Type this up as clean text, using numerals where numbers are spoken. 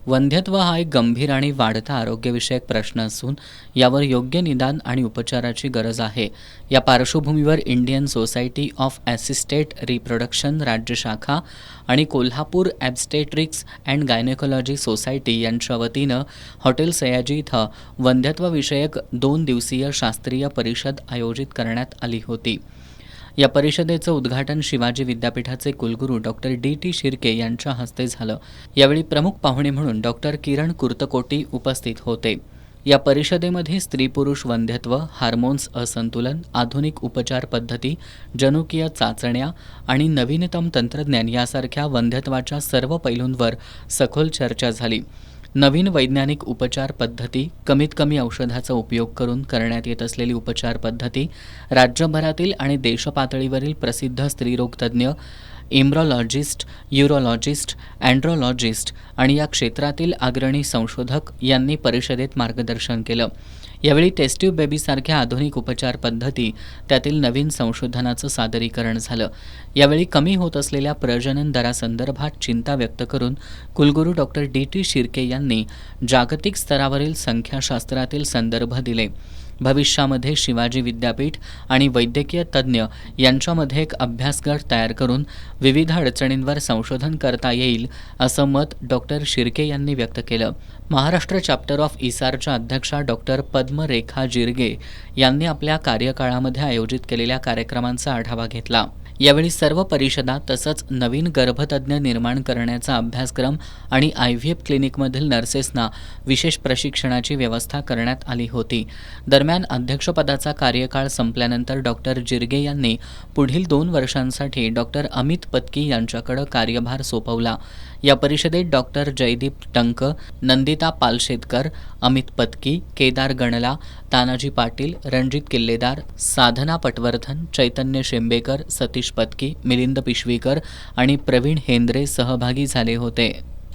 वंध्यत्व हा एक गंभीर आणि वाढता आरोग्यविषयक प्रश्न असून यावर योग्य निदान आणि उपचाराची गरज आहे. या पार्श्वभूमीवर इंडियन सोसायटी ऑफ ॲसिस्टेड रिप्रोडक्शन राज्य शाखा आणि कोल्हापूर ॲब्स्टेट्रिक्स अँड गायनेकोलॉजी सोसायटी यांच्या वतीनं हॉटेल सयाजी इथं वंध्यत्वविषयक 2 दिवसीय शास्त्रीय परिषद आयोजित करण्यात आली होती. या परिषदेचं उद्घाटन शिवाजी विद्यापीठाचे कुलगुरू डॉक्टर डी.टी. शिर्के यांच्या हस्ते झालं. यावेळी प्रमुख पाहुणे म्हणून डॉक्टर किरण कुर्तकोटी उपस्थित होते. या परिषदेमध्ये स्त्री-पुरुष वंध्यत्व, हार्मोन्स असंतुलन, आधुनिक उपचार पद्धती, जनुकीय चाचण्या आणि नवीनतम तंत्रज्ञान यासारख्या वंध्यत्वाच्या सर्व पैलूंवर सखोल चर्चा झाली. नवीन वैज्ञानिक उपचार पद्धती, कमीत कमी औषधाचा उपयोग करून करण्यात येत असलेली उपचार पद्धती, राज्यभरातील आणि देशपातळीवरील प्रसिद्ध स्त्रीरोगतज्ञ, इम्ब्रोलॉजिस्ट, यूरोलॉजिस्ट, अँड्रोलॉजिस्ट आणि या क्षेत्रातील अग्रणी संशोधक यांनी परिषदेत मार्गदर्शन केलं. यावेळी टेस्ट्यूब बेबीसारख्या आधुनिक उपचार पद्धती, त्यातील नवीन संशोधनाचं सादरीकरण झालं. यावेळी कमी होत असलेल्या प्रजनन दरासंदर्भात चिंता व्यक्त करून कुलगुरू डॉक्टर डी.टी. शिर्के यांनी जागतिक स्तरावरील संख्याशास्त्रातील संदर्भ दिले. भविष्यामध्ये शिवाजी विद्यापीठ आणि वैद्यकीय तज्ज्ञ यांच्यामध्ये एक अभ्यासगट तयार करून विविध अडचणींवर संशोधन करता येईल असं मत डॉक्टर शिर्के यांनी व्यक्त केलं. महाराष्ट्र चॅप्टर ऑफ इसारच्या अध्यक्षा डॉक्टर पद्मरेखा जिरगे यांनी आपल्या कार्यकाळामध्ये आयोजित केलेल्या कार्यक्रमांचा आढावा घेतला. यावेळी सर्व परिषदा तसंच नवीन गर्भतज्ञ निर्माण करण्याचा अभ्यासक्रम आणि IVF क्लिनिकमधील नर्सेसना विशेष प्रशिक्षणाची व्यवस्था करण्यात आली होती. दरम्यान अध्यक्षपदाचा कार्यकाळ संपल्यानंतर डॉक्टर जिरगे यांनी पुढील 2 वर्षांसाठी डॉक्टर अमित पत्की यांच्याकडे कार्यभार सोपवला. या परिषदेत डॉक्टर जयदीप टंक, नंदिता पालशेतकर, अमित पत्की, केदार गणला, तानाजी पाटील, रणजित किल्लेदार, साधना पटवर्धन, चैतन्य शेंबेकर, सतीश पत्की, मिलिंद पिशवीकर आणि प्रवीण हेंद्रे सहभागी झाले होते.